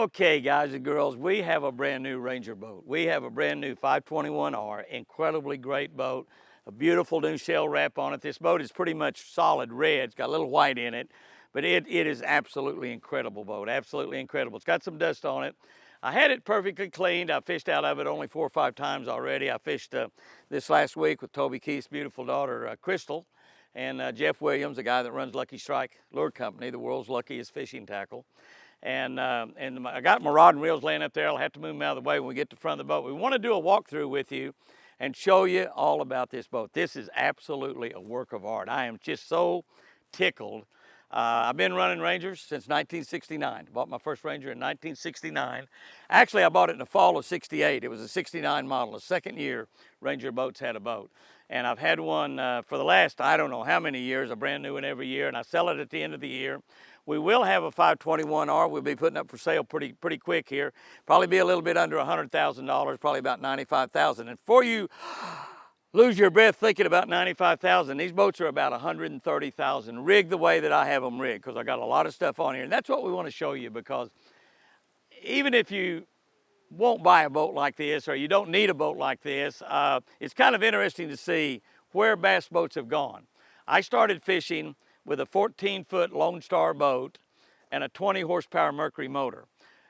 Okay, guys and girls, we have a brand new Ranger boat. We have a brand new 521R, incredibly great boat, a beautiful new shell wrap on it. This boat is pretty much solid red. It's got a little white in it, but it is absolutely incredible boat, absolutely incredible. It's got some dust on it. I had it perfectly cleaned. I fished out of it only 4 or 5 times already. I fished this last week with Toby Keith's beautiful daughter, Crystal, and Jeff Williams, the guy that runs Lucky Strike Lure Company, the world's luckiest fishing tackle. And I got my rod and reels laying up there. I'll have to move them out of the way when we get to the front of the boat. We want to do a walkthrough with you and show you all about this boat. This is absolutely a work of art. I am just so tickled. I've been running Rangers since 1969. Bought my first Ranger in 1969. Actually, I bought it in the fall of '68. It was a '69 model, the second year Ranger boats had a boat. And I've had one for the last, I don't know how many years, a brand new one every year, and I sell it at the end of the year. We will have a 521R. We'll be putting up for sale pretty quick here. Probably be a little bit under $100,000, probably about $95,000. And before you lose your breath thinking about $95,000, these boats are about $130,000 rigged the way that I have them rigged, because I got a lot of stuff on here. And that's what we want to show you, because even if you won't buy a boat like this, or you don't need a boat like this, it's kind of interesting to see where bass boats have gone. I started fishing with a 14-foot Lone Star boat and a 20 horsepower Mercury motor.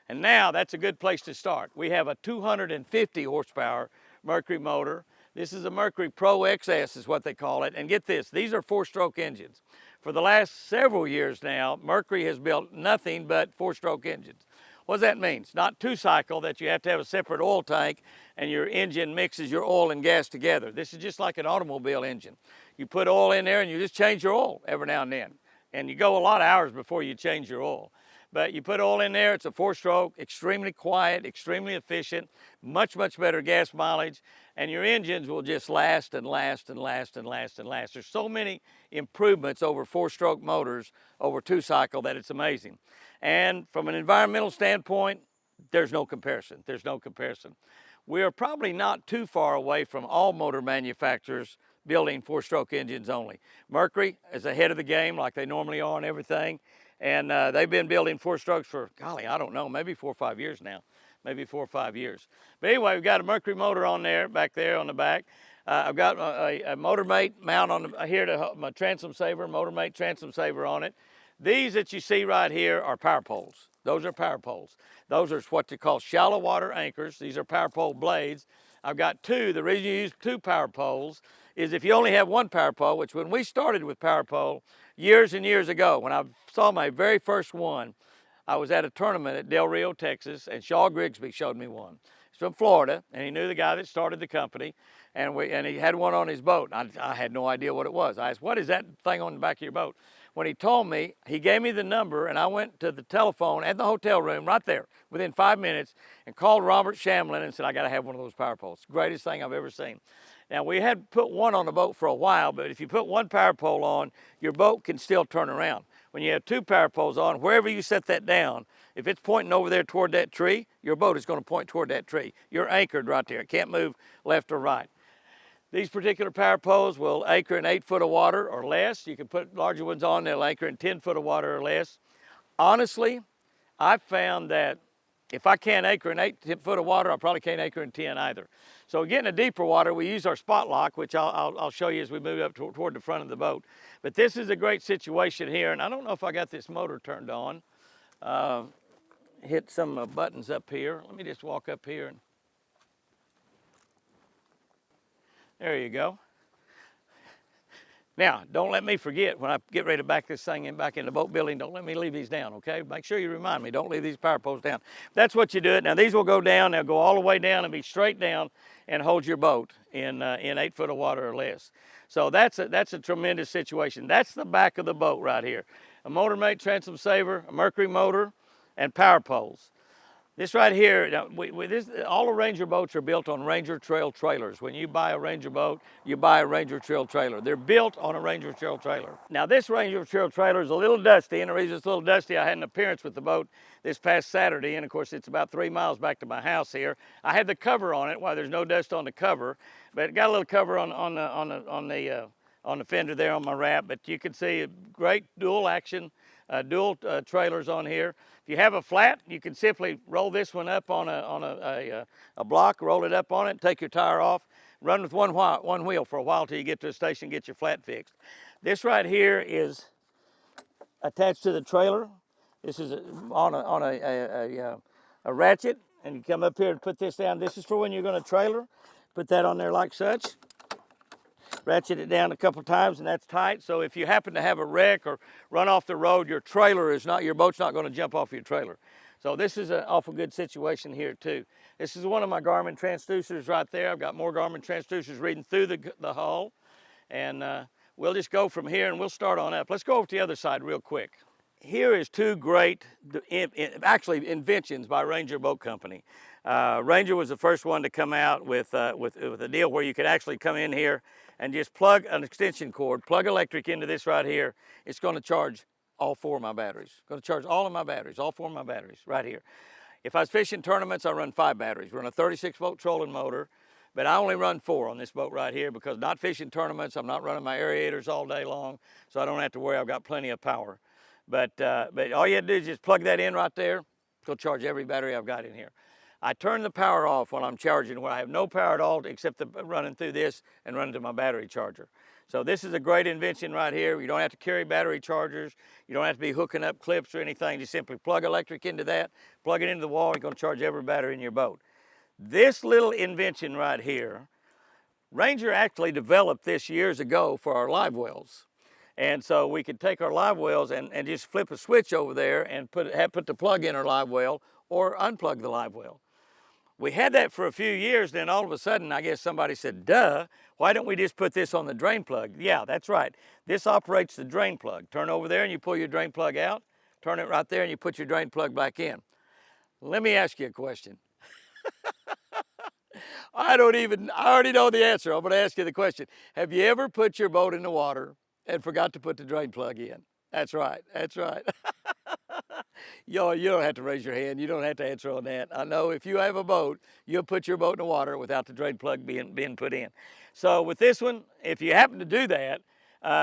And now that's a good place to start. We have a 250 horsepower Mercury motor. This is a Mercury Pro XS is what they call it. And get this, these are 4-stroke engines. For the last several years now, Mercury has built nothing but 4-stroke engines. What does that mean? It's not 2-cycle that you have to have a separate oil tank and your engine mixes your oil and gas together. This is just like an automobile engine. You put oil in there and you just change your oil every now and then. And you go a lot of hours before you change your oil. But you put oil in there, it's a 4-stroke, extremely quiet, extremely efficient, much better gas mileage, and your engines will just last and last and last and last and last. There's so many improvements over 4-stroke motors over 2-cycle that it's amazing. And from an environmental standpoint, there's no comparison. There's no comparison. We are probably not too far away from all motor manufacturers building 4-stroke engines only. Mercury is ahead of the game like they normally are on everything. And they've been building 4-strokes for, golly, I don't know, maybe 4 or 5 years now. Maybe 4 or 5 years. But anyway, we've got a Mercury motor on there, back there on the back. I've got a MotorMate mount on here to my transom saver, MotorMate transom saver on it. These that you see right here are power poles. Those are power poles. Those are what they call shallow water anchors. These are power pole blades. I've got 2. The reason you use 2 power poles is if you only have 1 power pole, which when we started with power pole years and years ago, when I saw my very first one, I was at a tournament at Del Rio, Texas, and Shaw Grigsby showed me one. He's from Florida, and he knew the guy that started the company, and he had one on his boat. I had no idea what it was. I asked, what is that thing on the back of your boat? When he told me, he gave me the number, and I went to the telephone at the hotel room right there within 5 minutes and called Robert Shamlin and said, I got to have one of those power poles. Greatest thing I've ever seen. Now, we had put one on the boat for a while, but if you put 1 power pole on, your boat can still turn around. When you have 2 power poles on, wherever you set that down, if it's pointing over there toward that tree, your boat is going to point toward that tree. You're anchored right there. It can't move left or right. These particular power poles will anchor in 8 foot of water or less. You can put larger ones on, they'll anchor in 10 foot of water or less. Honestly, I've found that if I can't anchor in 8 foot of water, I probably can't anchor in 10 either. So getting a deeper water, we use our spot lock, which I'll show you as we move up toward the front of the boat. But this is a great situation here, and I don't know if I got this motor turned on. Hit some buttons up here. Let me just walk up here. There you go. Now, don't let me forget when I get ready to back this thing back in the boat building, don't let me leave these down, okay? Make sure you remind me, don't leave these power poles down. That's what you do it. Now, these will go down, they'll go all the way down and be straight down and hold your boat in 8 foot of water or less. So that's a tremendous situation. That's the back of the boat right here. A MotorMate transom saver, a Mercury motor, and power poles. This right here, all the Ranger boats are built on Ranger Trail trailers. When you buy a Ranger boat, you buy a Ranger Trail trailer. They're built on a Ranger Trail trailer. Now this Ranger Trail trailer is a little dusty, and the reason it's a little dusty, I had an appearance with the boat this past Saturday, and of course it's about 3 miles back to my house here. I had the cover on it, while there's no dust on the cover, but it got a little cover on the fender there on my wrap, but you can see a great dual action dual trailers on here. If you have a flat, you can simply roll this one up on a block, roll it up on it, take your tire off, run with one wheel for a while till you get to the station and get your flat fixed. This right here is attached to the trailer. This is on a ratchet, and you come up here and put this down. This is for when you're going to trailer. Put that on there like such. Ratchet it down a couple times, and that's tight. So if you happen to have a wreck or run off the road, your boat's not going to jump off your trailer. So this is an awful good situation here too. This is one of my Garmin transducers right there. I've got more Garmin transducers reading through the hull, and we'll just go from here and we'll start on up. Let's go over to the other side real quick. Here is two great, actually, inventions by Ranger Boat Company. Ranger was the first one to come out with a deal where you could actually come in here and just plug an extension cord, plug electric into this right here. It's going to charge all four of my batteries. It's going to charge all of my batteries, all four of my batteries right here. If I was fishing tournaments, I run 5 batteries. We run a 36-volt trolling motor, but I only run 4 on this boat right here because not fishing tournaments, I'm not running my aerators all day long, so I don't have to worry. I've got plenty of power. But all you have to do is just plug that in right there. It'll charge every battery I've got in here. I turn the power off when I'm charging, where I have no power at all except running through this and running to my battery charger. So this is a great invention right here. You don't have to carry battery chargers. You don't have to be hooking up clips or anything. Just simply plug electric into that, plug it into the wall, and it's going to charge every battery in your boat. This little invention right here, Ranger actually developed this years ago for our live wells. And so we could take our live wells and just flip a switch over there and put the plug in our live well or unplug the live well. We had that for a few years, then all of a sudden, I guess somebody said, duh, why don't we just put this on the drain plug? Yeah, that's right. This operates the drain plug. Turn over there and you pull your drain plug out, turn it right there and you put your drain plug back in. Let me ask you a question. I already know the answer. I'm gonna ask you the question. Have you ever put your boat in the water and forgot to put the drain plug in? That's right, that's right. You don't have to raise your hand. You don't have to answer on that. I know if you have a boat, you'll put your boat in the water without the drain plug being put in. So with this one, if you happen to do that,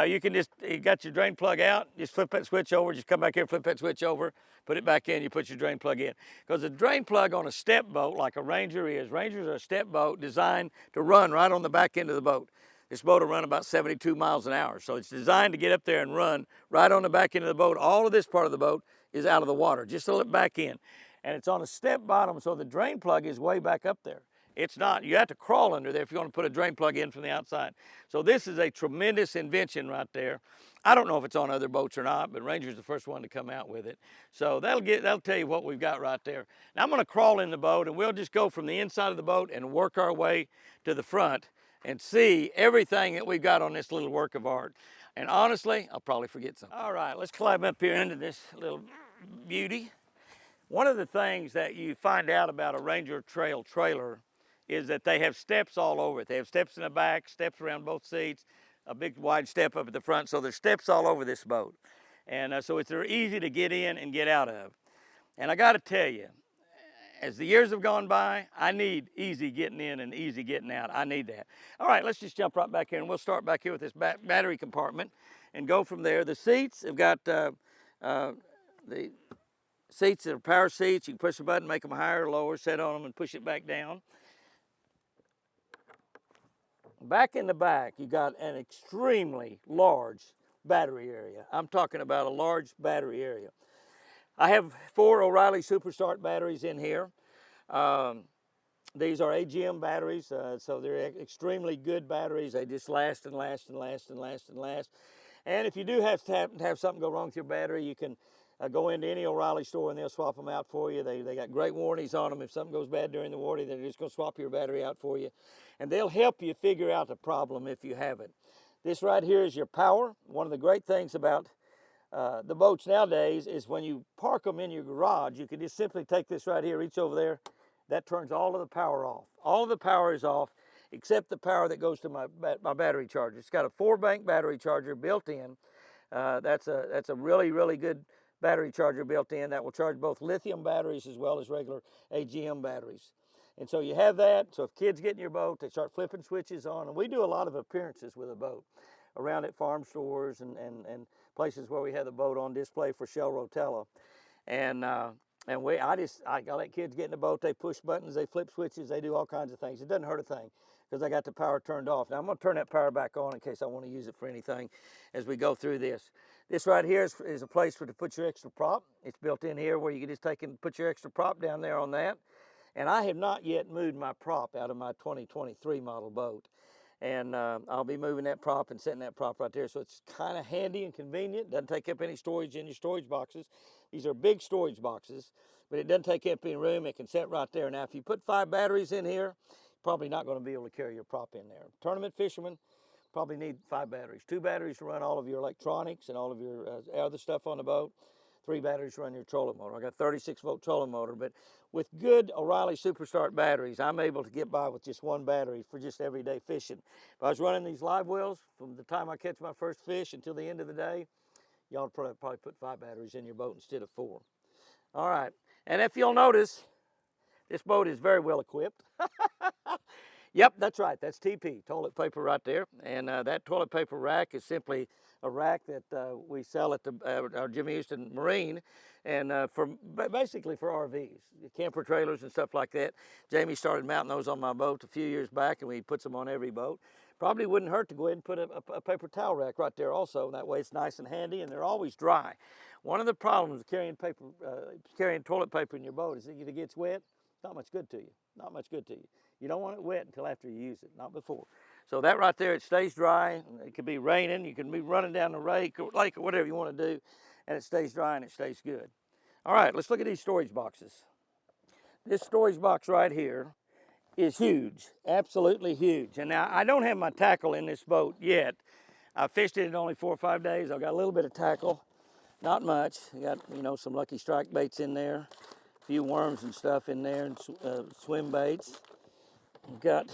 you got your drain plug out, just flip that switch over, just come back here, flip that switch over, put it back in, you put your drain plug in. Because the drain plug on a step boat, like a Ranger is, Rangers are a step boat designed to run right on the back end of the boat. This boat will run about 72 miles an hour. So it's designed to get up there and run right on the back end of the boat. All of this part of the boat is out of the water, just to let back in. And it's on a step bottom, so the drain plug is way back up there. It's not, you have to crawl under there if you want to put a drain plug in from the outside. So this is a tremendous invention right there. I don't know if it's on other boats or not, but Ranger's the first one to come out with it. So that'll tell you what we've got right there. Now I'm going to crawl in the boat and we'll just go from the inside of the boat and work our way to the front and see everything that we've got on this little work of art. And honestly, I'll probably forget something. All right, let's climb up here into this little beauty. One of the things that you find out about a Ranger Trail trailer is that they have steps all over it. They have steps in the back, steps around both seats, a big wide step up at the front. So there's steps all over this boat. And so they're easy to get in and get out of. And I got to tell you, as the years have gone by, I need easy getting in and easy getting out. I need that. All right, let's just jump right back here and we'll start back here with this battery compartment and go from there. The seats have got the seats that are power seats. You can push the button, make them higher or lower, set on them and push it back down. Back in the back, you got an extremely large battery area. I'm talking about a large battery area. I have 4 O'Reilly Superstart batteries in here. These are AGM batteries, so they're extremely good batteries. They just last and last and last and last and last. And if you do have to have something go wrong with your battery, you can go into any O'Reilly store and they'll swap them out for you. They got great warranties on them. If something goes bad during the warranty, they're just going to swap your battery out for you. And they'll help you figure out the problem if you have it. This right here is your power. One of the great things about the boats nowadays is when you park them in your garage, you can just simply take this right here, reach over there. That turns all of the power off. All of the power is off except the power that goes to my battery charger. It's got a 4-bank battery charger built in. That's a really, really good battery charger built in that will charge both lithium batteries as well as regular AGM batteries. And so you have that. So if kids get in your boat, they start flipping switches on. And we do a lot of appearances with a boat. around at farm stores and places where we have the boat on display for shell rotella. And I let kids get in the boat. They push buttons, they flip switches, they do all kinds of things. It doesn't hurt a thing because I got the power turned off. Now I'm going to turn that power back on in case I want to use it for anything as we go through this. This right here is a place to put your extra prop. It's built in here where you can just take and put your extra prop down there on that. And I have not yet moved my prop out of my 2023 model boat. And I'll be moving that prop and setting that prop right there. So it's kind of handy and convenient. Doesn't take up any storage in your storage boxes. These are big storage boxes, but it doesn't take up any room. It can sit right there. Now, if you put 5 batteries in here, you're probably not going to be able to carry your prop in there. Tournament fishermen probably need 5 batteries. 2 batteries to run all of your electronics and all of your other stuff on the boat. 3 batteries to run your trolling motor. I got a 36-volt trolling motor, but with good O'Reilly Superstart batteries, I'm able to get by with just 1 battery for just everyday fishing. If I was running these live wells from the time I catch my first fish until the end of the day, y'all would probably put 5 batteries in your boat instead of 4. All right, and if you'll notice, this boat is very well equipped. Yep, that's right. That's TP, toilet paper right there. And that toilet paper rack is simply a rack that we sell at our Jimmy Houston Marine, and basically for RVs, camper trailers and stuff like that. Jamie started mounting those on my boat a few years back, and we puts them on every boat. Probably wouldn't hurt to go ahead and put a paper towel rack right there also. That way it's nice and handy, and they're always dry. One of the problems with carrying toilet paper in your boat is that if it gets wet, it's not much good to you. Not much good to you. You don't want it wet until after you use it, not before. So that right there, it stays dry. It could be raining. You can be running down the lake or whatever you want to do, and it stays dry and it stays good. All right, let's look at these storage boxes. This storage box right here is huge, absolutely huge. And now I don't have my tackle in this boat yet. I fished it in only 4 or 5 days. I've got a little bit of tackle, not much. I got, some Lucky Strike baits in there, a few worms and stuff in there, and swim baits. I've got,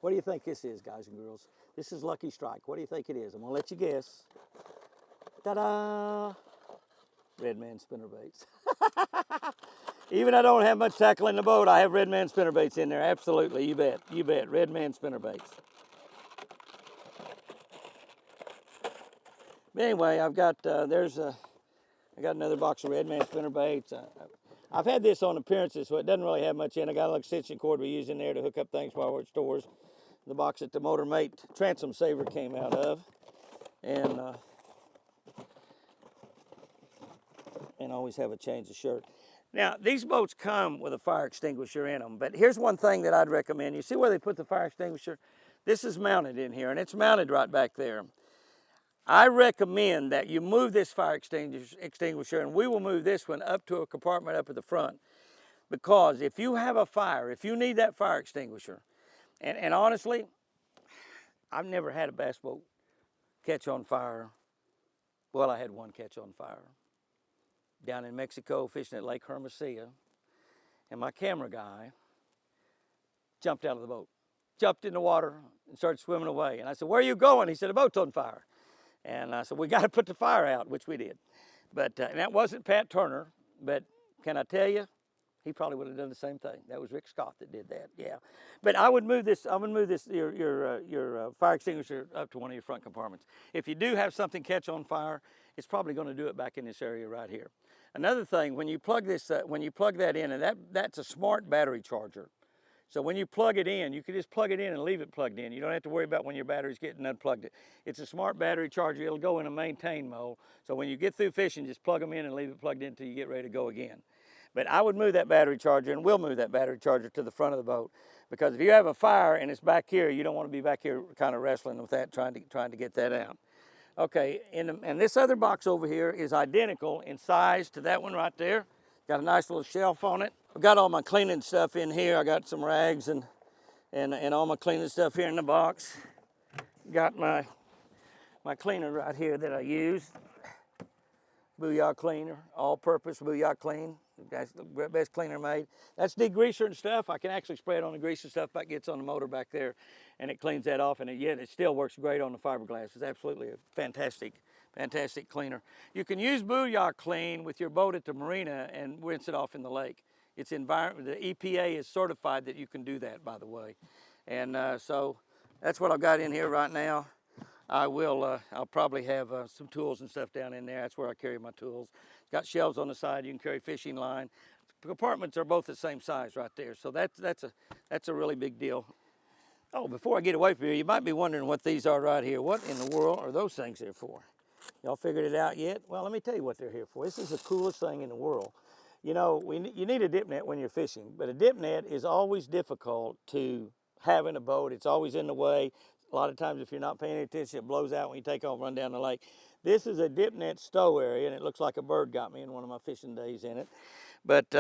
what do you think this is, guys and girls? This is Lucky Strike. What do you think it is? I'm gonna let you guess. Ta-da! Red Man spinnerbaits. Even I don't have much tackle in the boat, I have Red Man spinnerbaits in there. Absolutely, you bet, you bet. Red Man spinnerbaits. But anyway, I've got I got another box of Red Man spinnerbaits. I've had this on appearances, so it doesn't really have much in. I got an extension cord we use in there to hook up things while we're at stores. The box that the Motor Mate transom saver came out of, and always have a change of shirt. Now, these boats come with a fire extinguisher in them, but here's one thing that I'd recommend. You see where they put the fire extinguisher? This is mounted in here, and it's mounted right back there. I recommend that you move this fire extinguisher, and we will move this one up to a compartment up at the front, because if you have a fire, if you need that fire extinguisher, and honestly, I've never had a bass boat catch on fire. Well, I had one catch on fire down in Mexico fishing at Lake Hermosillo, and my camera guy jumped out of the boat, jumped in the water and started swimming away. And I said, "Where are you going?" He said, "The boat's on fire." And I said, "We got to put the fire out," which we did. But and that wasn't Pat Turner, but can I tell you, he probably would have done the same thing. That was Rick Scott that did that, yeah. But I would move this. I would move this your fire extinguisher up to one of your front compartments. If you do have something catch on fire, it's probably going to do it back in this area right here. Another thing, when you plug this, when you plug that in, and that's a smart battery charger. So when you plug it in, you can just plug it in and leave it plugged in. You don't have to worry about when your battery's getting unplugged. It's a smart battery charger. It'll go in a maintain mode. So when you get through fishing, just plug them in and leave it plugged in until you get ready to go again. But I would move that battery charger, and we'll move that battery charger to the front of the boat, because if you have a fire and it's back here, you don't want to be back here kind of wrestling with that, trying to get that out. Okay, and this other box over here is identical in size to that one right there. Got a nice little shelf on it. I've got all my cleaning stuff in here. I got some rags and all my cleaning stuff here in the box. Got my cleaner right here that I use. Booyah cleaner, all-purpose Booyah clean. That's the best cleaner made. That's degreaser and stuff. I can actually spray it on the grease and stuff that gets on the motor back there, and it cleans that off, and yet it still works great on the fiberglass. It's absolutely a fantastic cleaner. You can use Booyah clean with your boat at the marina and rinse it off in the lake. It's the EPA is certified that you can do that, by the way. And so that's what I've got in here right now. I'll probably have some tools and stuff down in there. That's where I carry my tools. It's got shelves on the side. You can carry fishing line. The compartments are both the same size right there. So that's a really big deal. Oh, before I get away from here, you might be wondering what these are right here. What in the world are those things there for? Y'all figured it out yet? Well, let me tell you what they're here for. This is the coolest thing in the world. You know, you need a dip net when you're fishing, but a dip net is always difficult to have in a boat. It's always in the way. A lot of times if you're not paying attention, it blows out when you take off, run down the lake. This is a dip net stow area, and it looks like a bird got me in one of my fishing days in it. But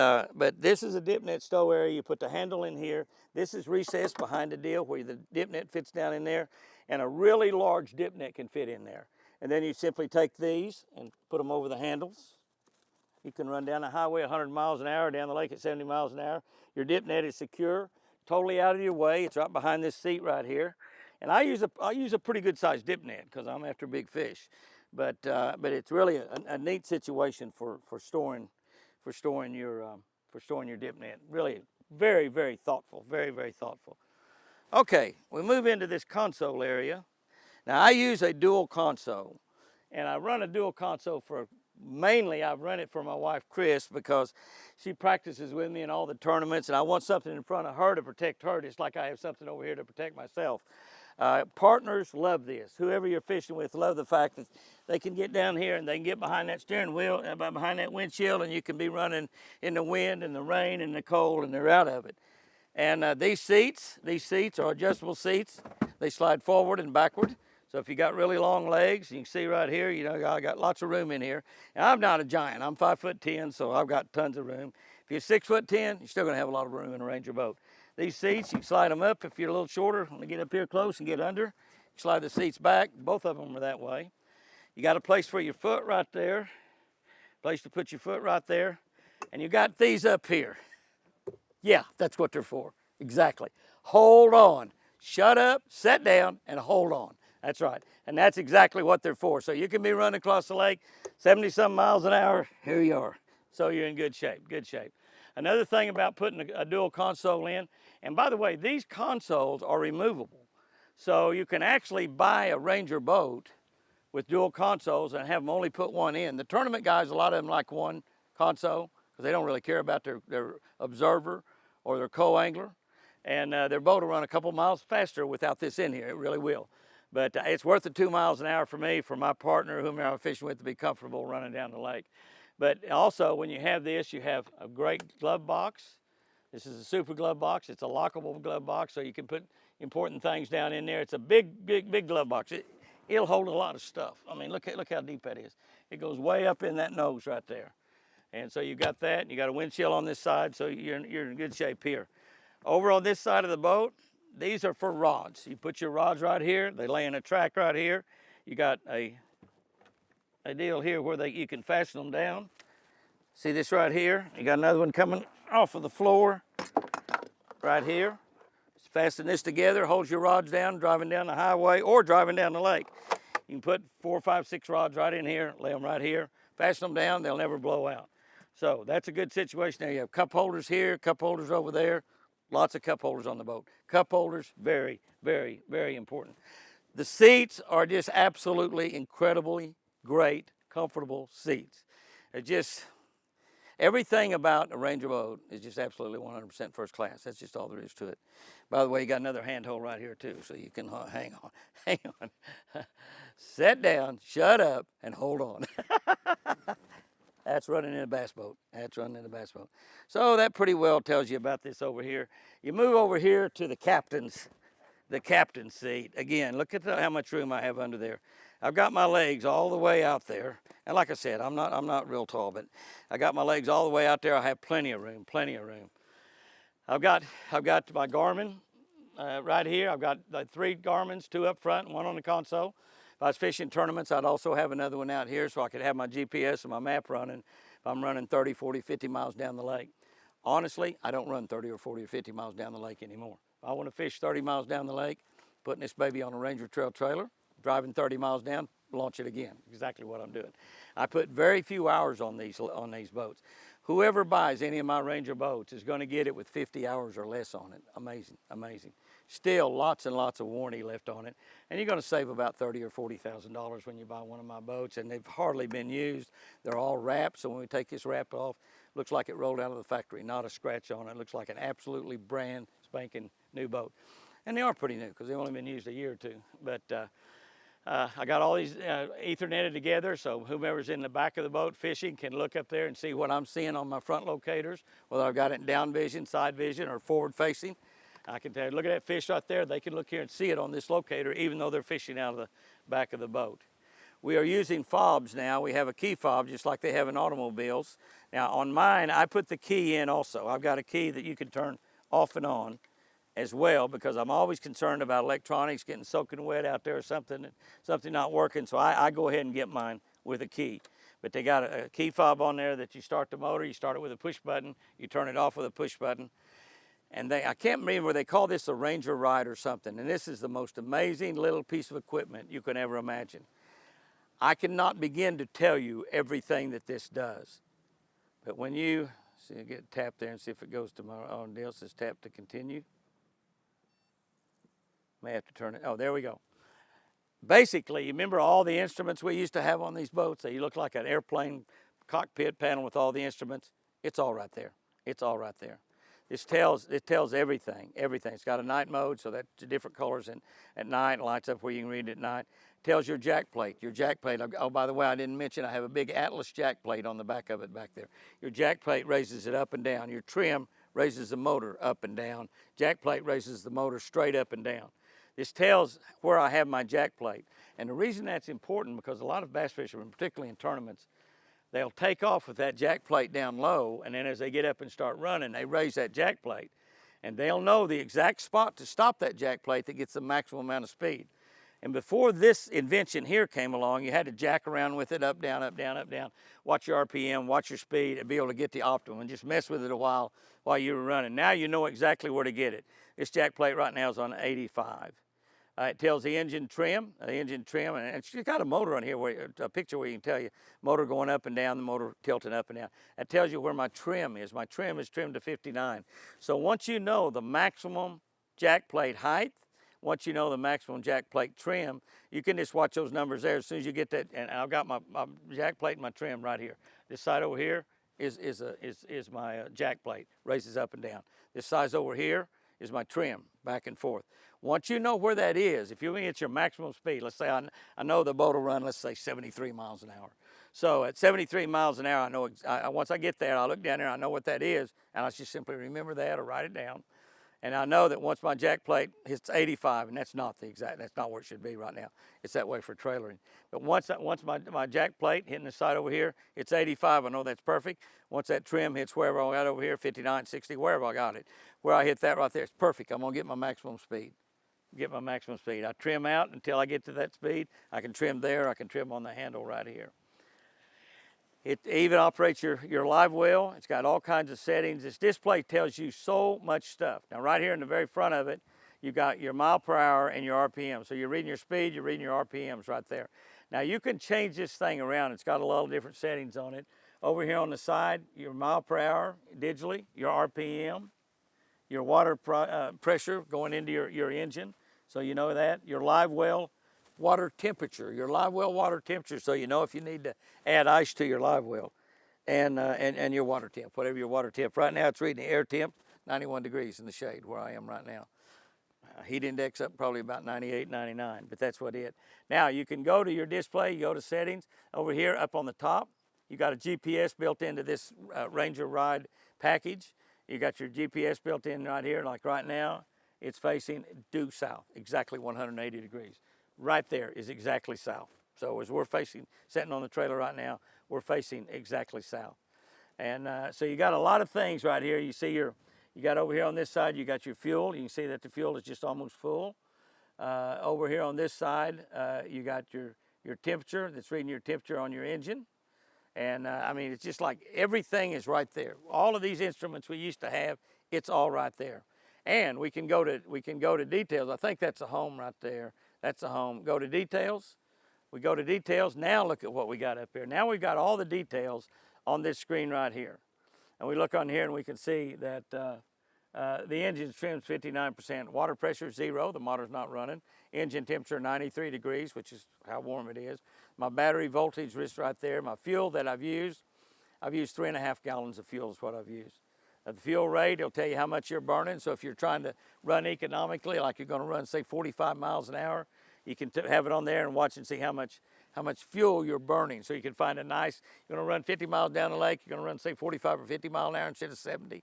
this is a dip net stow area. You put the handle in here. This is recessed behind the deal where the dip net fits down in there, and a really large dip net can fit in there. And then you simply take these and put them over the handles. You can run down the highway 100 miles an hour, down the lake at 70 miles an hour. Your dip net is secure, totally out of your way. It's right behind this seat right here. And I use a pretty good sized dip net because I'm after big fish. But it's really a neat situation for storing your dip net. Really very, very thoughtful, very, very thoughtful. Okay, we move into this console area. Now I use a dual console, and I run a dual console mainly I've run it for my wife Chris because she practices with me in all the tournaments, and I want something in front of her to protect her, just like I have something over here to protect myself. Partners love this. Whoever you're fishing with love the fact that they can get down here and they can get behind that steering wheel, behind that windshield, and you can be running in the wind and the rain and the cold, and they're out of it. And these seats are adjustable seats. They slide forward and backward. So if you got really long legs, you can see right here, you know, I got lots of room in here. And I'm not a giant. I'm 5'10", so I've got tons of room. If you're 6'10", you're still gonna have a lot of room in a Ranger boat. These seats, you can slide them up if you're a little shorter. Let me get up here close and get under. You slide the seats back. Both of them are that way. You got a place for your foot right there. Place to put your foot right there. And you got these up here. Yeah, that's what they're for. Exactly. Hold on. Shut up, sit down, and hold on. That's right. And that's exactly what they're for. So you can be running across the lake 70-some miles an hour. Here you are. So you're in good shape, good shape. Another thing about putting a dual console in, and by the way, these consoles are removable. So you can actually buy a Ranger boat with dual consoles and have them only put one in. The tournament guys, a lot of them like one console because they don't really care about their observer or their co-angler. And their boat will run a couple miles faster without this in here. It really will. But it's worth the 2 miles an hour for me, for my partner, whom I'm fishing with, to be comfortable running down the lake. But also, when you have this, you have a great glove box. This is a super glove box. It's a lockable glove box, so you can put important things down in there. It's a big, big, big glove box. It'll hold a lot of stuff. I mean, look how deep that is. It goes way up in that nose right there. And so you got that, and you got a windshield on this side, so you're in good shape here. Over on this side of the boat, these are for rods. You put your rods right here. They lay in a track right here. You got a deal here where you can fasten them down. See this right here? You got another one coming off of the floor right here. Just fasten this together, holds your rods down, driving down the highway or driving down the lake. You can put 4, 5, 6 rods right in here, lay them right here, fasten them down, they'll never blow out. So that's a good situation there. You have cup holders here, cup holders over there, lots of cup holders on the boat. Cup holders, very, very, very important. The seats are just absolutely incredibly great, comfortable seats. Everything about a Ranger boat is just absolutely 100% first class. That's just all there is to it. By the way, you got another handhold right here too, so you can hang on. Sit down, shut up, and hold on. That's running in a bass boat. That's running in a bass boat. So that pretty well tells you about this over here. You move over here to the captain's seat. Again, look at how much room I have under there. I've got my legs all the way out there. And like I said, I'm not real tall, but I got my legs all the way out there. I have plenty of room, plenty of room. I've got my Garmin right here. I've got the 3 Garmins, 2 up front and 1 on the console. If I was fishing tournaments, I'd also have another one out here so I could have my GPS and my map running if I'm running 30, 40, 50 miles down the lake. Honestly, I don't run 30 or 40 or 50 miles down the lake anymore. If I want to fish 30 miles down the lake, putting this baby on a Ranger Trail trailer, driving 30 miles down, launch it again. Exactly what I'm doing. I put very few hours on these boats. Whoever buys any of my Ranger boats is going to get it with 50 hours or less on it. Amazing, amazing. Still lots and lots of warranty left on it. And you're going to save about $30,000 or $40,000 when you buy one of my boats, and they've hardly been used. They're all wrapped, so when we take this wrap off, looks like it rolled out of the factory, not a scratch on it. Looks like an absolutely brand spanking new boat. And they are pretty new because they've only been used a year or two. But I got all these Ethernetted together, so whomever's in the back of the boat fishing can look up there and see what I'm seeing on my front locators, whether I've got it in down vision, side vision, or forward facing. I can tell you, look at that fish right there. They can look here and see it on this locator, even though they're fishing out of the back of the boat. We are using fobs now. We have a key fob, just like they have in automobiles. Now on mine, I put the key in also. I've got a key that you can turn off and on as well, because I'm always concerned about electronics getting soaking wet out there or something not working. So I go ahead and get mine with a key. But they got a key fob on there that you start the motor. You start it with a push button. You turn it off with a push button. And I can't remember, they call this a Ranger Ride or something. And this is the most amazing little piece of equipment you can ever imagine. I cannot begin to tell you everything that this does. But when you, see, get tap there and see if it goes to my own deal. It says tap to continue. May have to turn it, oh, there we go. Basically, you remember all the instruments we used to have on these boats? They look like an airplane cockpit panel with all the instruments. It's all right there. It's all right there. It tells everything. It's got a night mode, so that's different colors at night, lights up where you can read it at night. Tells your jack plate. Oh, by the way, I didn't mention I have a big Atlas jack plate on the back of it back there. Your jack plate raises it up and down. Your trim raises the motor up and down. Jack plate raises the motor straight up and down. This tells where I have my jack plate. And the reason that's important, because a lot of bass fishermen, particularly in tournaments, they'll take off with that jack plate down low, and then as they get up and start running, they raise that jack plate. And they'll know the exact spot to stop that jack plate that gets the maximum amount of speed. And before this invention here came along, you had to jack around with it, up, down, up, down, up, down. Watch your RPM, watch your speed, and be able to get the optimum, and just mess with it a while you were running. Now you know exactly where to get it. This jack plate right now is on 85. It tells the engine trim, and it's got a motor on here, a picture where you can tell you motor going up and down, the motor tilting up and down. It tells you where my trim is. My trim is trimmed to 59. So once you know the maximum jack plate height, once you know the maximum jack plate trim, you can just watch those numbers there. As soon as you get that, and I've got my jack plate and my trim right here. This side over here is my jack plate, raises up and down. This side over here is my trim, back and forth. Once you know where that is, if you get your maximum speed, let's say I know the boat will run, let's say 73 miles an hour. So at 73 miles an hour, I know, once I get there, I look down there, I know what that is, and I just simply remember that or write it down. And I know that once my jack plate hits 85, and that's not where it should be right now. It's that way for trailering. But once my jack plate hitting the side over here, it's 85, I know that's perfect. Once that trim hits wherever I got over here, 59, 60, wherever I got it, where I hit that right there, it's perfect. I'm gonna get my maximum speed. I trim out until I get to that speed. I can trim there, I can trim on the handle right here. It even operates your live well. It's got all kinds of settings. This display tells you so much stuff. Now right here in the very front of it, you got your mile per hour and your RPM. So you're reading your speed, you're reading your RPMs right there. Now you can change this thing around. It's got a lot of different settings on it. Over here on the side, your mile per hour digitally, your RPM, your water pressure going into your engine, so you know that. Your live well water temperature, so you know if you need to add ice to your live well, and your water temp, whatever your water temp. Right now it's reading the air temp, 91 degrees in the shade where I am right now. Heat index up probably about 98, 99, but that's what it. Now you can go to your display, you go to settings. Over here up on the top, you got a GPS built into this Ranger Ride package. You got your GPS built in right here, like right now, it's facing due south, exactly 180 degrees. Right there is exactly south. So as we're sitting on the trailer right now, we're facing exactly south. And so you got a lot of things right here. You see you got over here on this side, you got your fuel. You can see that the fuel is just almost full. Over here on this side, you got your temperature, that's reading your temperature on your engine. And I mean, it's just like everything is right there. All of these instruments we used to have, it's all right there. And we can go to details. I think that's a home right there. That's a home. Go to details. We go to details. Now look at what we got up here. Now we've got all the details on this screen right here. And we look on here and we can see that The engine trim's 59%. Water pressure 0, the motor's not running. Engine temperature 93 degrees, which is how warm it is. My battery voltage is right there. My fuel that I've used 3.5 gallons of fuel is what I've used. The fuel rate, it'll tell you how much you're burning. So if you're trying to run economically, like you're going to run, say, 45 miles an hour, you can have it on there and watch and see how much fuel you're burning. So you can find a nice, you're going to run 50 miles down the lake, you're going to run, say, 45 or 50 miles an hour instead of 70. You're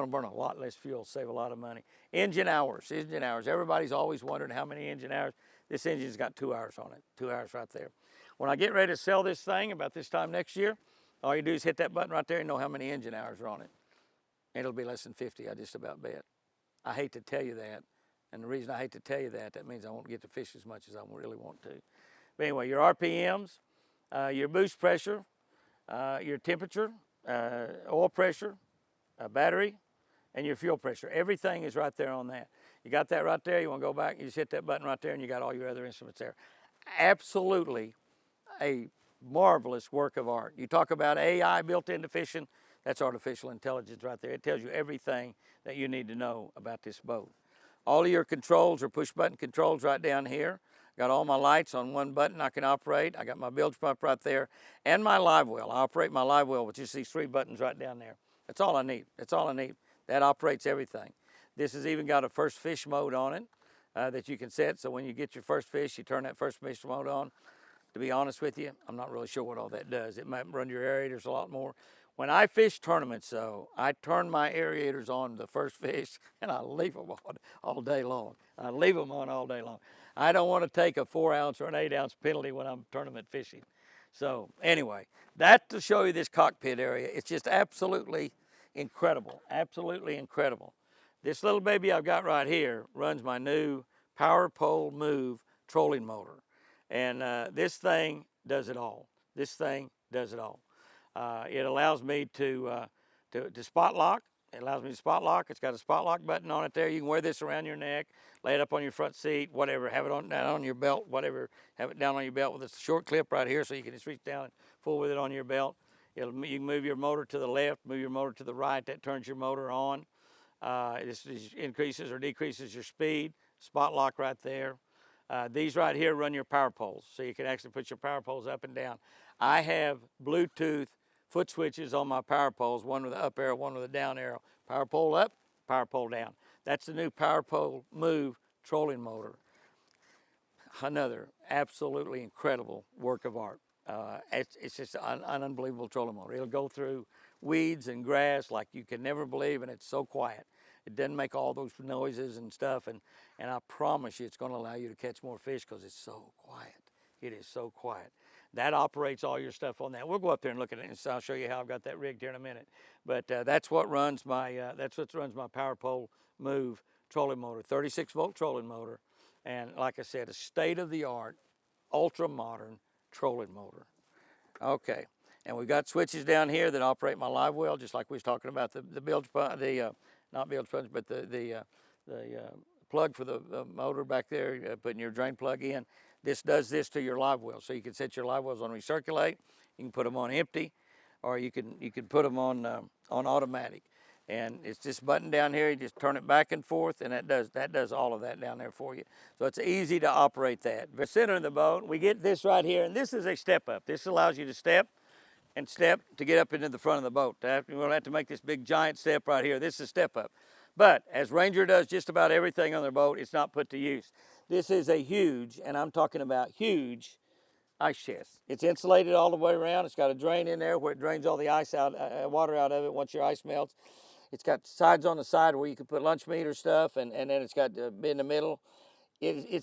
going to burn a lot less fuel, save a lot of money. Engine hours. Everybody's always wondering how many engine hours. This engine's got 2 hours on it, 2 hours right there. When I get ready to sell this thing about this time next year, all you do is hit that button right there and know how many engine hours are on it. It'll be less than 50, I just about bet. I hate to tell you that, and the reason I hate to tell you that, that means I won't get to fish as much as I really want to. But anyway, your RPMs, your boost pressure, your temperature, oil pressure, battery, and your fuel pressure. Everything is right there on that. You got that right there, you want to go back, you just hit that button right there and you got all your other instruments there. Absolutely a marvelous work of art. You talk about AI built into fishing, that's artificial intelligence right there. It tells you everything that you need to know about this boat. All of your controls are push button controls right down here. Got all my lights on one button I can operate. I got my bilge pump right there and my live well. I operate my live well with just these 3 buttons right down there. That's all I need. That's all I need. That operates everything. This has even got a first fish mode on it that you can set. So when you get your first fish, you turn that first fish mode on. To be honest with you, I'm not really sure what all that does. It might run your aerators a lot more. When I fish tournaments, though, I turn my aerators on the first fish, and I leave them on all day long. I leave them on all day long. I don't want to take a 4-ounce or an 8-ounce penalty when I'm tournament fishing. So anyway, that to show you this cockpit area. It's just absolutely incredible, absolutely incredible. This little baby I've got right here runs my new Power Pole Move trolling motor. And this thing does it all. This thing does it all. It allows me to spot lock. It allows me to spot lock. It's got a spot lock button on it there. You can wear this around your neck, lay it up on your front seat, whatever. Have it down on your belt, whatever. Have it down on your belt with a short clip right here so you can just reach down and pull with it on your belt. You can move your motor to the left, move your motor to the right. That turns your motor on. This increases or decreases your speed. Spot lock right there. These right here run your power poles, so you can actually put your power poles up and down. I have Bluetooth foot switches on my power poles, one with the up arrow, one with the down arrow. Power pole up, power pole down. That's the new Power Pole Move trolling motor. Another absolutely incredible work of art. It's just an unbelievable trolling motor. It'll go through weeds and grass like you can never believe, and it's so quiet. It doesn't make all those noises and stuff, and I promise you it's going to allow you to catch more fish because it's so quiet. It is so quiet. That operates all your stuff on that. We'll go up there and look at it, and so I'll show you how I've got that rigged here in a minute. But that's what runs my Power Pole Move trolling motor, 36-volt trolling motor, and like I said, a state-of-the-art, ultra-modern trolling motor. Okay, and we've got switches down here that operate my live well, just like we was talking about the bilge pump, not bilge pumps, but the plug for the motor back there, putting your drain plug in. This does this to your live well, so you can set your live wells on recirculate. You can put them on empty, or you can put them on automatic. And it's this button down here. You just turn it back and forth, and that does all of that down there for you. So it's easy to operate that. The center of the boat, we get this right here, and this is a step up. This allows you to step and step to get up into the front of the boat. You won't have to make this big giant step right here. This is a step up. But as Ranger does just about everything on their boat, it's not put to use. This is a huge, and I'm talking about huge, ice chest. It's insulated all the way around. It's got a drain in there where it drains all the ice out, water out of it once your ice melts. It's got sides on the side where you can put lunch meat or stuff, and then it's got in the middle.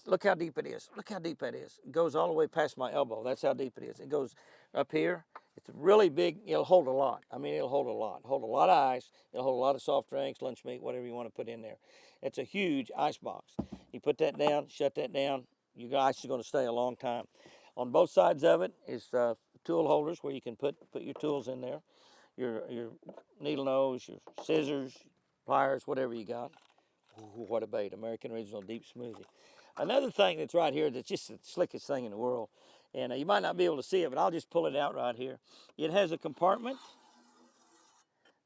Look how deep it is. Look how deep that is. It goes all the way past my elbow. That's how deep it is. It goes up here. It's really big. It'll hold a lot. I mean, it'll hold a lot. Hold a lot of ice. It'll hold a lot of soft drinks, lunch meat, whatever you want to put in there. It's a huge ice box. You put that down, shut that down. Your ice is going to stay a long time. On both sides of it is tool holders where you can put your tools in there. Your needle nose, your scissors, pliers, whatever you got. Ooh, what a bait, American Original Deep Smoothie. Another thing that's right here that's just the slickest thing in the world, and you might not be able to see it, but I'll just pull it out right here. It has a compartment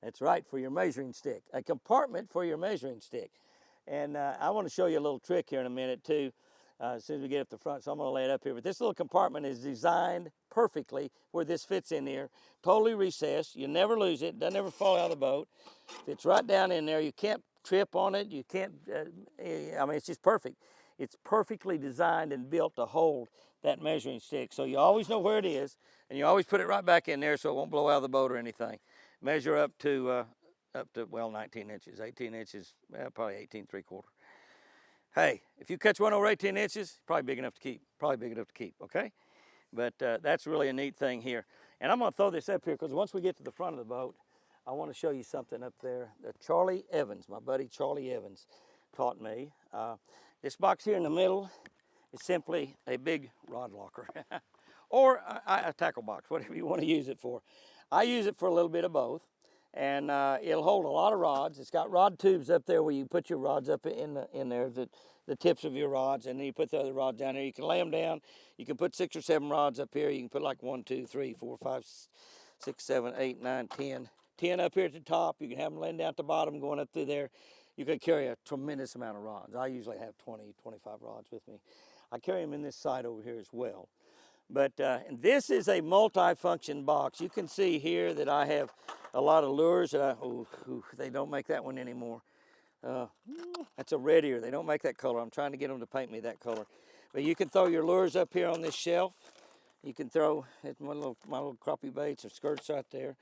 That's right, for your measuring stick. A compartment for your measuring stick. And I want to show you a little trick here in a minute too, as soon as we get up the front. So I'm going to lay it up here. But this little compartment is designed perfectly where this fits in here. Totally recessed. You never lose it. Doesn't ever fall out of the boat. Fits right down in there. You can't trip on it. You can't, I mean, it's just perfect. It's perfectly designed and built to hold that measuring stick. So you always know where it is, and you always put it right back in there so it won't blow out of the boat or anything. Measure up to, well, 19 inches, 18 inches, well, probably 18 3/4. Hey, if you catch one over 18 inches, probably big enough to keep, okay? But that's really a neat thing here. And I'm gonna throw this up here because once we get to the front of the boat, I want to show you something up there that Charlie Evans, my buddy Charlie Evans, taught me. This box here in the middle is simply a big rod locker or a tackle box, whatever you want to use it for. I use it for a little bit of both, and it'll hold a lot of rods. It's got rod tubes up there where you put your rods up in there, the tips of your rods, and then you put the other rods down there. You can lay them down. You can put 6 or 7 rods up here. You can put like 1, 2, 3, 4, 5, 6, 7, 8, 9, 10. 10 up here at the top. You can have them laying down at the bottom, going up through there. You can carry a tremendous amount of rods. I usually have 20, 25 rods with me. I carry them in this side over here as well. But this is a multi-function box. You can see here that I have a lot of lures. They don't make that one anymore. That's a red ear. They don't make that color. I'm trying to get them to paint me that color. But you can throw your lures up here on this shelf. You can throw my little crappie baits or skirts right there.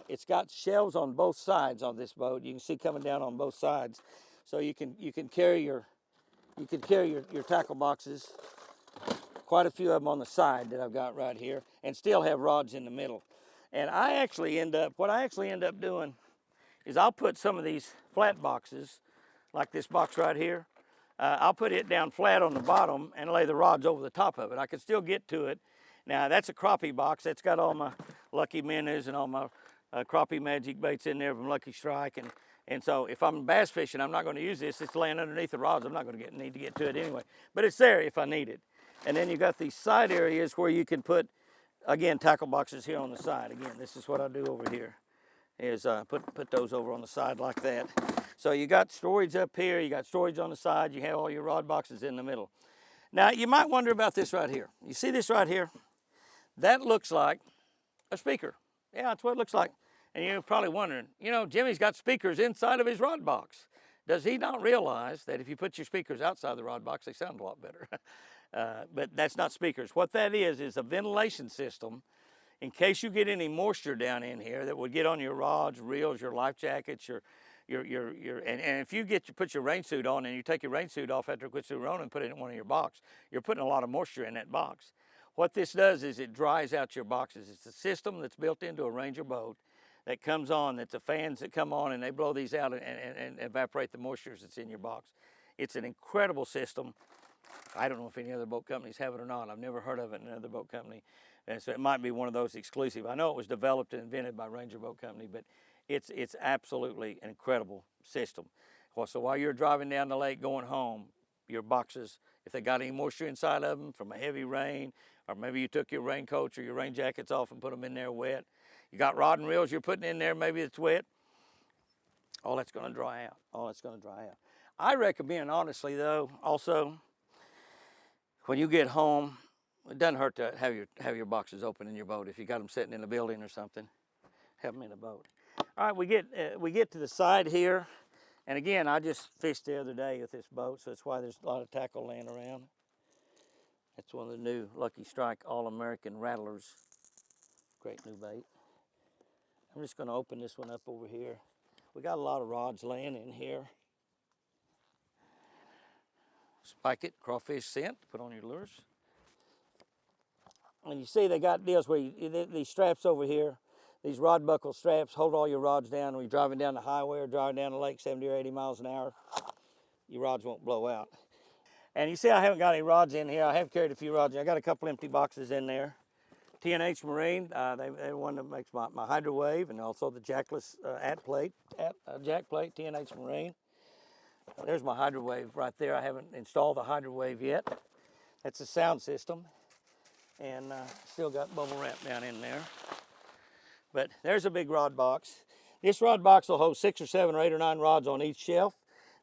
It's got shelves on both sides on this boat. You can see coming down on both sides, so you can carry your tackle boxes. Quite a few of them on the side that I've got right here, and still have rods in the middle. And what I actually end up doing is I'll put some of these flat boxes, like this box right here. I'll put it down flat on the bottom and lay the rods over the top of it. I can still get to it. Now that's a crappie box. That's got all my Lucky Minnows and all my crappie magic baits in there from Lucky Strike. And so if I'm bass fishing, I'm not going to use this. It's laying underneath the rods. I'm not going to need to get to it anyway. But it's there if I need it. And then you got these side areas where you can put, again, tackle boxes here on the side. Again, this is what I do over here, is put those over on the side like that. So you got storage up here, you got storage on the side, you have all your rod boxes in the middle. Now, you might wonder about this right here. You see this right here? That looks like a speaker. Yeah, that's what it looks like. And you're probably wondering, Jimmy's got speakers inside of his rod box. Does he not realize that if you put your speakers outside the rod box, they sound a lot better? But that's not speakers. What that is a ventilation system in case you get any moisture down in here that would get on your rods, reels, your life jackets, and if you put your rain suit on and you take your rain suit off after it quits to run and put it in one of your boxes, you're putting a lot of moisture in that box. What this does is it dries out your boxes. It's a system that's built into a Ranger boat that comes on, that's the fans that come on and they blow these out and evaporate the moisture that's in your box. It's an incredible system. I don't know if any other boat companies have it or not. I've never heard of it in another boat company. And so it might be one of those exclusive. I know it was developed and invented by Ranger Boat Company, but it's absolutely an incredible system. Well, so while you're driving down the lake going home, your boxes, if they got any moisture inside of them from a heavy rain, or maybe you took your raincoats or your rain jackets off and put them in there wet, you got rod and reels you're putting in there, maybe it's wet, all that's going to dry out. All that's going to dry out. I recommend, honestly, though, also, when you get home, it doesn't hurt to have your boxes open in your boat. If you got them sitting in a building or something, have them in a boat. All right, we get to the side here, and again, I just fished the other day with this boat, so that's why there's a lot of tackle laying around. That's one of the new Lucky Strike All-American Rattlers. Great new bait. I'm just going to open this one up over here. We got a lot of rods laying in here. Spike it, crawfish scent, put on your lures. And you see they got deals where these straps over here, these rod buckle straps, hold all your rods down when you're driving down the highway or driving down the lake 70 or 80 miles an hour. Your rods won't blow out. And you see I haven't got any rods in here. I have carried a few rods. I got a couple empty boxes in there. T&H Marine, they're one that makes my hydro wave and also the jackless jack plate, T&H Marine. There's my hydro wave right there. I haven't installed the hydro wave yet. That's a sound system. And still got bubble wrap down in there. But there's a big rod box. This rod box will hold 6 or 7 or 8 or 9 rods on each shelf.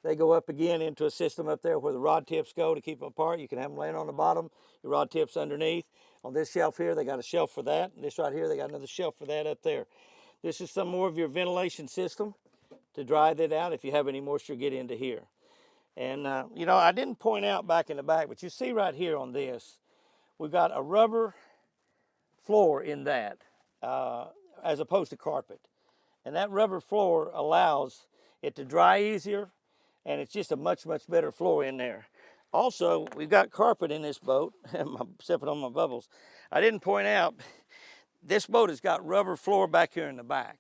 They go up again into a system up there where the rod tips go to keep them apart. You can have them laying on the bottom, your rod tips underneath. On this shelf here, they got a shelf for that. And this right here, they got another shelf for that up there. This is some more of your ventilation system to dry that out if you have any moisture get into here. And, you know, I didn't point out back in the back, but you see right here on this, we've got a rubber floor in that as opposed to carpet. And that rubber floor allows it to dry easier, and it's just a much, much better floor in there. Also, we've got carpet in this boat. I'm stepping on my bubbles. I didn't point out, this boat has got rubber floor back here in the back.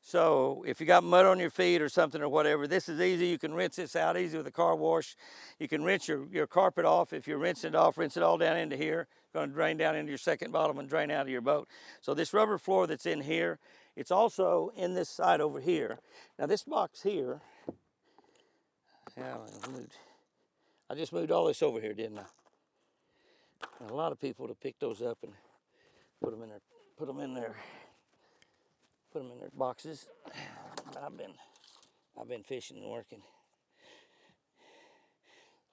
So if you got mud on your feet or something or whatever, this is easy. You can rinse this out easy with a car wash. You can rinse your carpet off. If you're rinsing it off, rinse it all down into here. It's going to drain down into your second bottom and drain out of your boat. So this rubber floor that's in here, it's also in this side over here. Now this box here, I just moved all this over here, didn't I? And a lot of people would have picked those up and put them in their boxes. I've been fishing and working.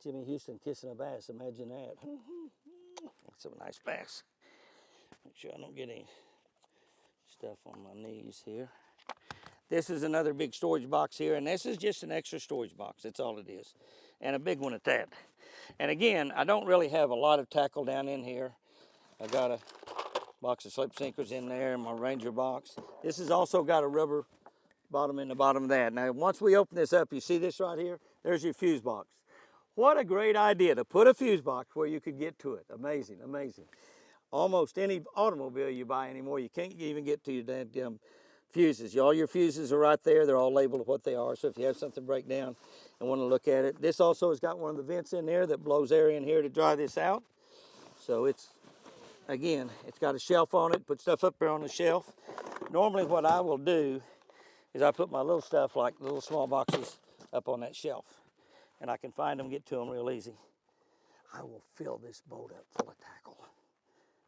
Jimmy Houston kissing a bass, imagine that. That's a nice bass. Make sure I don't get any stuff on my knees here. This is another big storage box here, and this is just an extra storage box. That's all it is, and a big one at that. And again, I don't really have a lot of tackle down in here. I got a box of slip sinkers in there, my Ranger box. This has also got a rubber bottom in the bottom of that. Now, once we open this up, you see this right here? There's your fuse box. What a great idea to put a fuse box where you could get to it. Amazing, amazing. Almost any automobile you buy anymore, you can't even get to your damn fuses. All your fuses are right there. They're all labeled what they are. So if you have something break down and want to look at it. This also has got one of the vents in there that blows air in here to dry this out. So it's, again, it's got a shelf on it. Put stuff up there on the shelf. Normally what I will do is I put my little stuff, like little small boxes, up on that shelf. And I can find them, get to them real easy. I will fill this boat up full of tackle.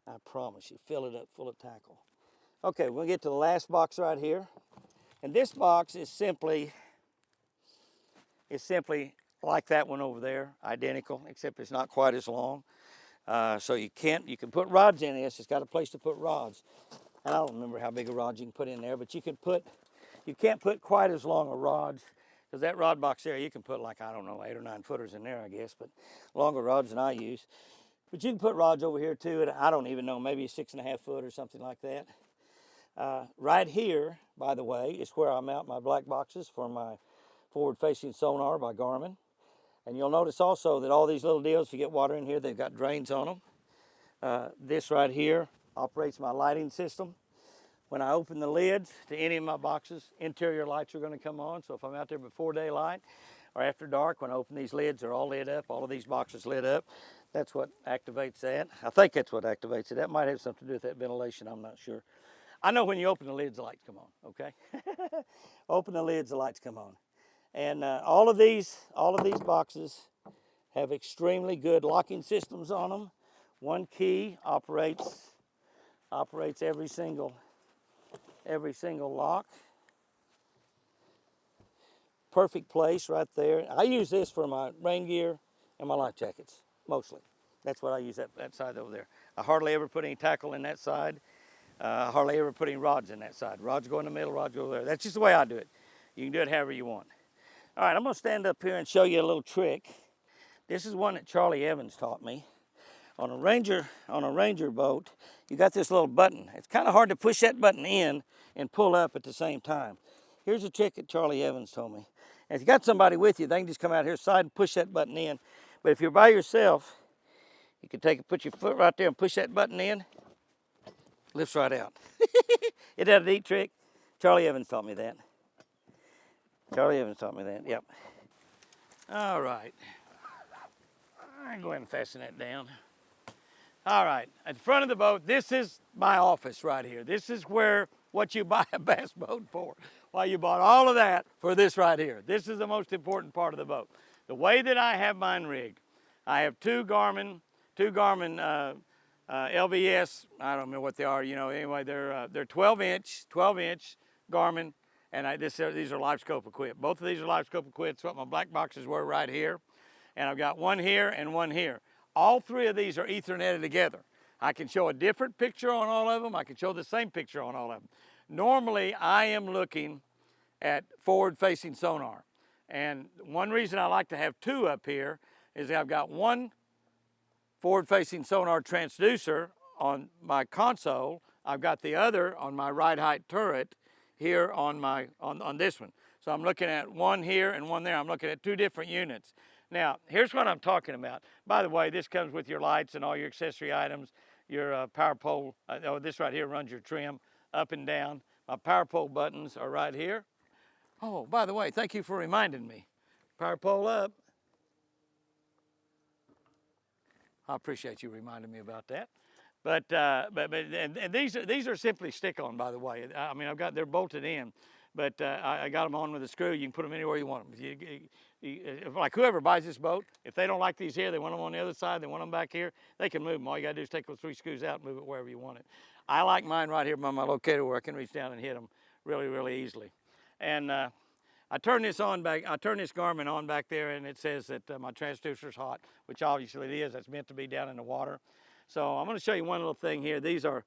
I promise you, fill it up full of tackle. Okay, we'll get to the last box right here. And this box is simply like that one over there, identical, except it's not quite as long. So you can put rods in this. It's got a place to put rods. And I don't remember how big a rod you can put in there, but you can't put quite as long a rods, because that rod box there, you can put like, I don't know, 8 or 9 footers in there, I guess, but longer rods than I use. But you can put rods over here too, and I don't even know, maybe 6.5 foot or something like that. Right here, by the way, is where I mount my black boxes for my forward-facing sonar by Garmin. And you'll notice also that all these little deals, if you get water in here, they've got drains on them. This right here operates my lighting system. When I open the lids to any of my boxes, interior lights are going to come on. So if I'm out there before daylight or after dark, when I open these lids, they're all lit up. All of these boxes lit up. That's what activates that. I think that's what activates it. That might have something to do with that ventilation. I'm not sure. I know when you open the lids, the lights come on, okay? Open the lids, the lights come on. And all of these boxes have extremely good locking systems on them. One key operates every single lock. Perfect place right there. I use this for my rain gear and my life jackets, mostly. That's what I use, that side over there. I hardly ever put any tackle in that side. I hardly ever put any rods in that side. Rods go in the middle, rods go over there. That's just the way I do it. You can do it however you want. All right, I'm gonna stand up here and show you a little trick. This is one that Charlie Evans taught me. On a Ranger boat, you got this little button. It's kind of hard to push that button in and pull up at the same time. Here's a trick that Charlie Evans told me. And if you got somebody with you, they can just come out here side and push that button in. But if you're by yourself, you can put your foot right there and push that button in. Lifts right out. Isn't that a neat trick? Charlie Evans taught me that. Charlie Evans taught me that, yep. All right. I'll go ahead and fasten that down. All right, at the front of the boat, this is my office right here. This is what you buy a bass boat for. Why you bought all of that for this right here. This is the most important part of the boat. The way that I have mine rigged, I have two Garmin LBS, I don't remember what they are, you know, anyway, they're 12-inch Garmin and these are live scope equipped. Both of these are live scope equipped. That's what my black boxes were right here. And I've got one here and one here. All three of these are Ethernetted together. I can show a different picture on all of them. I can show the same picture on all of them. Normally, I am looking at forward-facing sonar. And one reason I like to have two up here is I've got one forward-facing sonar transducer on my console. I've got the other on my right height turret here on this one. So I'm looking at one here and one there. I'm looking at two different units. Now, here's what I'm talking about. By the way, this comes with your lights and all your accessory items, your power pole. This right here runs your trim up and down. My power pole buttons are right here. Oh, by the way, thank you for reminding me. Power pole up. I appreciate you reminding me about that. But these are simply stick-on, by the way. I mean, they're bolted in, but I got them on with a screw. You can put them anywhere you want them. Like whoever buys this boat, if they don't like these here, they want them on the other side, they want them back here, they can move them. All you gotta do is take those three screws out and move it wherever you want it. I like mine right here by my locator where I can reach down and hit them really, really easily. And I turn this Garmin on back there, and it says that my transducer's hot, which obviously it is. That's meant to be down in the water. So I'm going to show you one little thing here. These are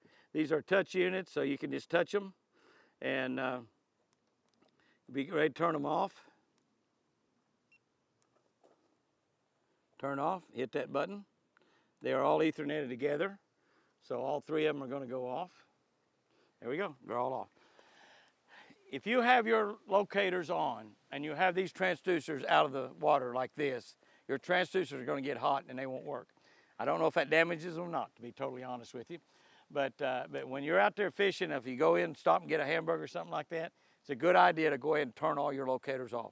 touch units, so you can just touch them and be ready to turn them off. Turn off, hit that button. They are all Ethernetted together, so all three of them are going to go off. There we go, they're all off. If you have your locators on and you have these transducers out of the water like this, your transducers are going to get hot and they won't work. I don't know if that damages them or not, to be totally honest with you. But when you're out there fishing, if you go in, stop and get a hamburger or something like that, it's a good idea to go ahead and turn all your locators off.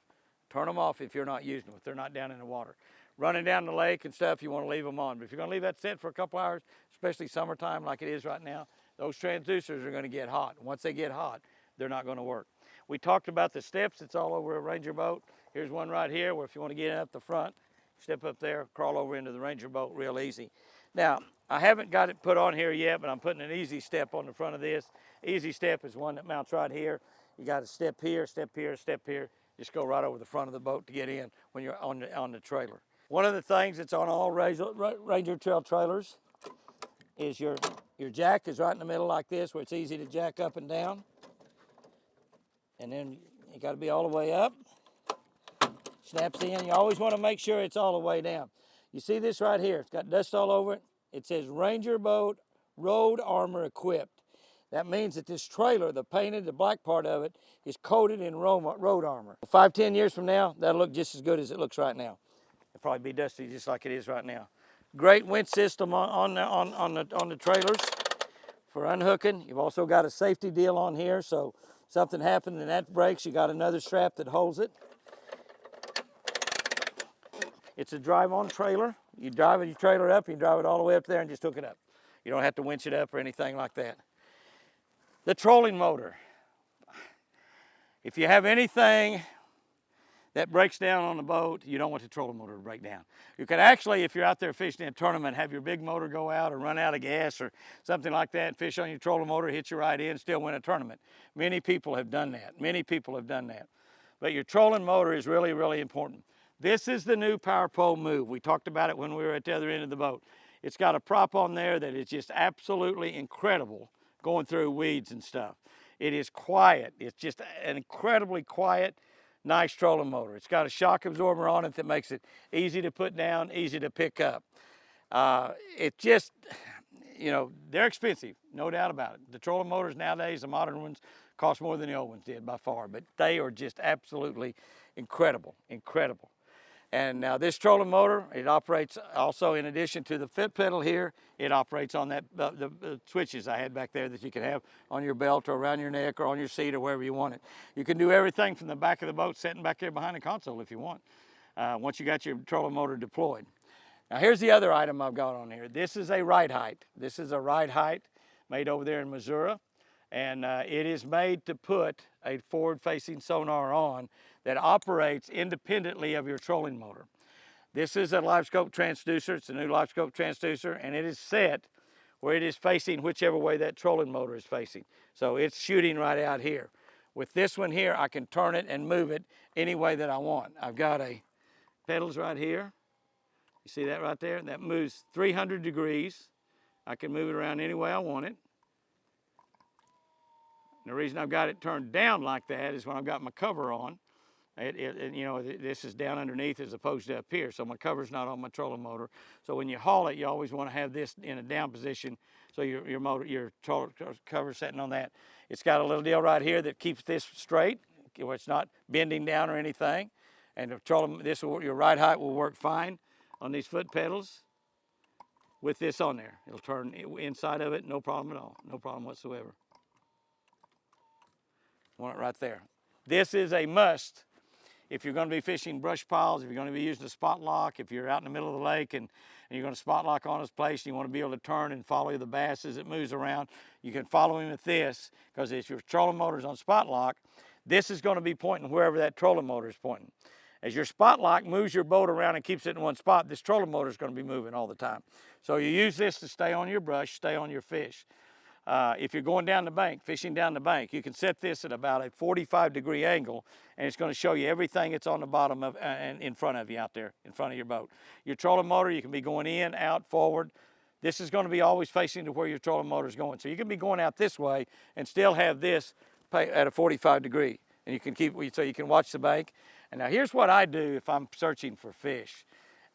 Turn them off if you're not using them, if they're not down in the water. Running down the lake and stuff, you want to leave them on. But if you're going to leave that set for a couple hours, especially summertime like it is right now, those transducers are going to get hot. Once they get hot, they're not going to work. We talked about the steps. It's all over a Ranger boat. Here's one right here where if you want to get up the front, step up there, crawl over into the Ranger boat real easy. Now, I haven't got it put on here yet, but I'm putting an easy step on the front of this. Easy step is one that mounts right here. You got to step here, step here, step here. Just go right over the front of the boat to get in when you're on the trailer. One of the things that's on all Ranger Trail trailers is your jack is right in the middle like this, where it's easy to jack up and down. And then you got to be all the way up. Snaps in. You always want to make sure it's all the way down. You see this right here? It's got dust all over it. It says Ranger Boat Road Armor Equipped. That means that this trailer, the black part of it, is coated in road armor. 5-10 years from now, that'll look just as good as it looks right now. It'll probably be dusty just like it is right now. Great winch system on the trailers for unhooking. You've also got a safety deal on here, so something happened and that breaks, you got another strap that holds it. It's a drive-on trailer. You drive your trailer up, you drive it all the way up there and just hook it up. You don't have to winch it up or anything like that. The trolling motor. If you have anything that breaks down on the boat, you don't want the trolling motor to break down. You can actually, if you're out there fishing in a tournament, have your big motor go out or run out of gas or something like that, fish on your trolling motor, hit you right in, still win a tournament. Many people have done that. Many people have done that. But your trolling motor is really, really important. This is the new power pole move. We talked about it when we were at the other end of the boat. It's got a prop on there that is just absolutely incredible going through weeds and stuff. It is quiet. It's just an incredibly quiet, nice trolling motor. It's got a shock absorber on it that makes it easy to put down, easy to pick up. It just, you know, they're expensive, no doubt about it. The trolling motors nowadays, the modern ones, cost more than the old ones did by far, but they are just absolutely incredible, incredible. And now this trolling motor, it operates also, in addition to the foot pedal here, it operates on that the switches I had back there that you can have on your belt or around your neck or on your seat or wherever you want it. You can do everything from the back of the boat, sitting back there behind the console if you want, once you got your trolling motor deployed. Now here's the other item I've got on here. This is a ride height. This is a ride height made over there in Missouri. And it is made to put a forward-facing sonar on that operates independently of your trolling motor. This is a live scope transducer. It's a new live scope transducer, and it is set where it is facing whichever way that trolling motor is facing. So it's shooting right out here. With this one here, I can turn it and move it any way that I want. I've got a pedals right here. You see that right there? That moves 300 degrees. I can move it around any way I want it. And the reason I've got it turned down like that is when I've got my cover on, you know, this is down underneath as opposed to up here, so my cover's not on my trolling motor. So when you haul it, you always want to have this in a down position, so your cover setting on that. It's got a little deal right here that keeps this straight, where it's not bending down or anything. And the trolling, your ride height will work fine on these foot pedals with this on there. It'll turn inside of it, no problem at all, no problem whatsoever. Want it right there. This is a must if you're going to be fishing brush piles, if you're going to be using a spot lock, if you're out in the middle of the lake and you're going to spot lock on his place, and you want to be able to turn and follow the bass as it moves around, you can follow him with this, because if your trolling motor is on spot lock, this is going to be pointing wherever that trolling motor is pointing. As your spot lock moves your boat around and keeps it in one spot, this trolling motor is going to be moving all the time. So you use this to stay on your brush, stay on your fish. If you're going down the bank, fishing down the bank, you can set this at about a 45-degree angle, and it's going to show you everything that's on the bottom of and in front of you out there, in front of your boat. Your trolling motor, you can be going in, out, forward. This is going to be always facing to where your trolling motor is going. So you can be going out this way and still have this at a 45 degree, and you can so you can watch the bank. And now here's what I do if I'm searching for fish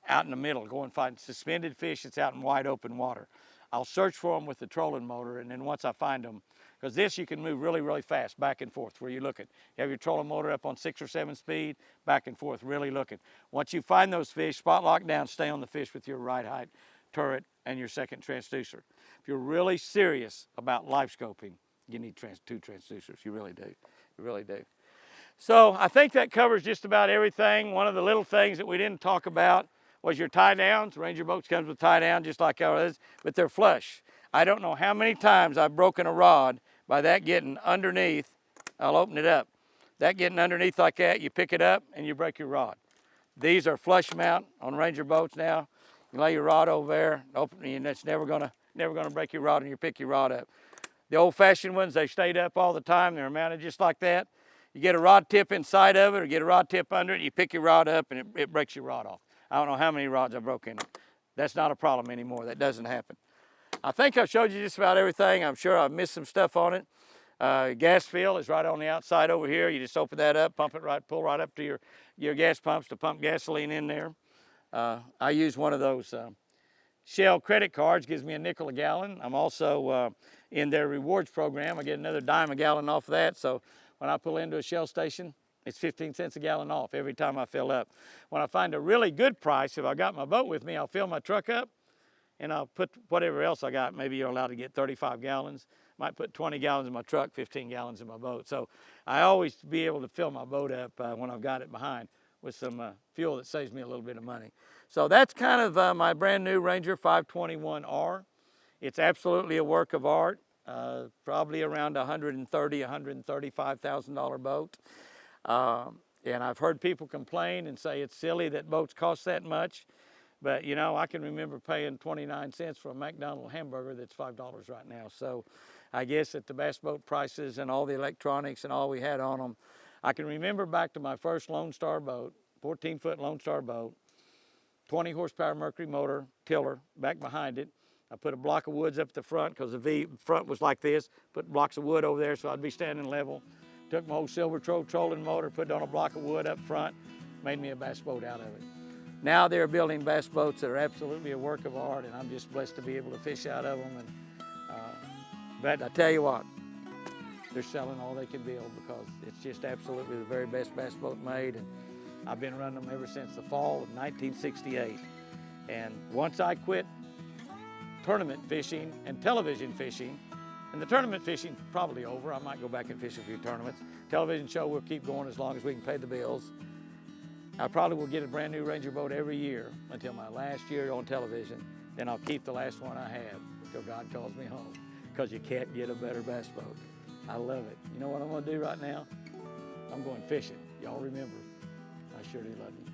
out in the middle, go and find suspended fish that's out in wide open water. I'll search for them with the trolling motor, and then once I find them, because this you can move really, really fast, back and forth where you're looking. You have your trolling motor up on 6 or 7 speed, back and forth, really looking. Once you find those fish, spot lock down, stay on the fish with your ride height, turret, and your second transducer. If you're really serious about live scoping, you need 2 transducers. You really do. You really do. So I think that covers just about everything. One of the little things that we didn't talk about was your tie downs. Ranger boats comes with tie down just like ours, but they're flush. I don't know how many times I've broken a rod by that getting underneath. I'll open it up. That getting underneath like that, you pick it up and you break your rod. These are flush mount on Ranger boats now. You lay your rod over there, open, and it's never gonna break your rod, and you pick your rod up. The old-fashioned ones, they stayed up all the time. They're mounted just like that. You get a rod tip inside of it or get a rod tip under it, you pick your rod up and it breaks your rod off. I don't know how many rods I broke in it. That's not a problem anymore. That doesn't happen. I think I've showed you just about everything. I'm sure I've missed some stuff on it. Gas fill is right on the outside over here. You just open that up, pump it right, pull right up to your gas pumps to pump gasoline in there. I use one of those Shell credit cards, gives me a nickel a gallon. I'm also in their rewards program. I get another dime a gallon off of that. So when I pull into a Shell station, it's 15 cents a gallon off every time I fill up. When I find a really good price, if I got my boat with me, I'll fill my truck up and I'll put whatever else I got. Maybe you're allowed to get 35 gallons. Might put 20 gallons in my truck, 15 gallons in my boat. So I always be able to fill my boat up when I've got it behind with some fuel that saves me a little bit of money. So that's kind of my brand new Ranger 521R. It's absolutely a work of art, probably around $130,000, $135,000 boat. And I've heard people complain and say it's silly that boats cost that much. But you know, I can remember paying 29 cents for a McDonald's hamburger that's $5 right now. So I guess at the bass boat prices and all the electronics and all we had on them, I can remember back to my first Lone Star boat, 14-foot Lone Star boat, 20 horsepower Mercury motor, tiller, back behind it. I put a block of woods up at the front because the front was like this, put blocks of wood over there so I'd be standing level. Took my old Silver trolling motor, put it on a block of wood up front, made me a bass boat out of it. Now they're building bass boats that are absolutely a work of art, and I'm just blessed to be able to fish out of them. And, but I tell you what, they're selling all they can build because it's just absolutely the very best bass boat made. And I've been running them ever since the fall of 1968. And once I quit tournament fishing and television fishing, and the tournament fishing's probably over. I might go back and fish a few tournaments. Television show will keep going as long as we can pay the bills. I probably will get a brand new Ranger boat every year until my last year on television. Then I'll keep the last one I have until God calls me home, because you can't get a better bass boat. I love it. You know what I'm gonna do right now? I'm going fishing. Y'all remember, I sure do love you.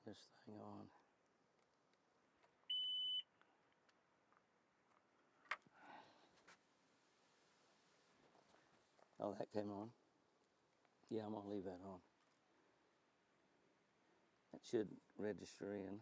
this thing on. Oh, that came on. Yeah, I'm gonna leave that on. That should register in.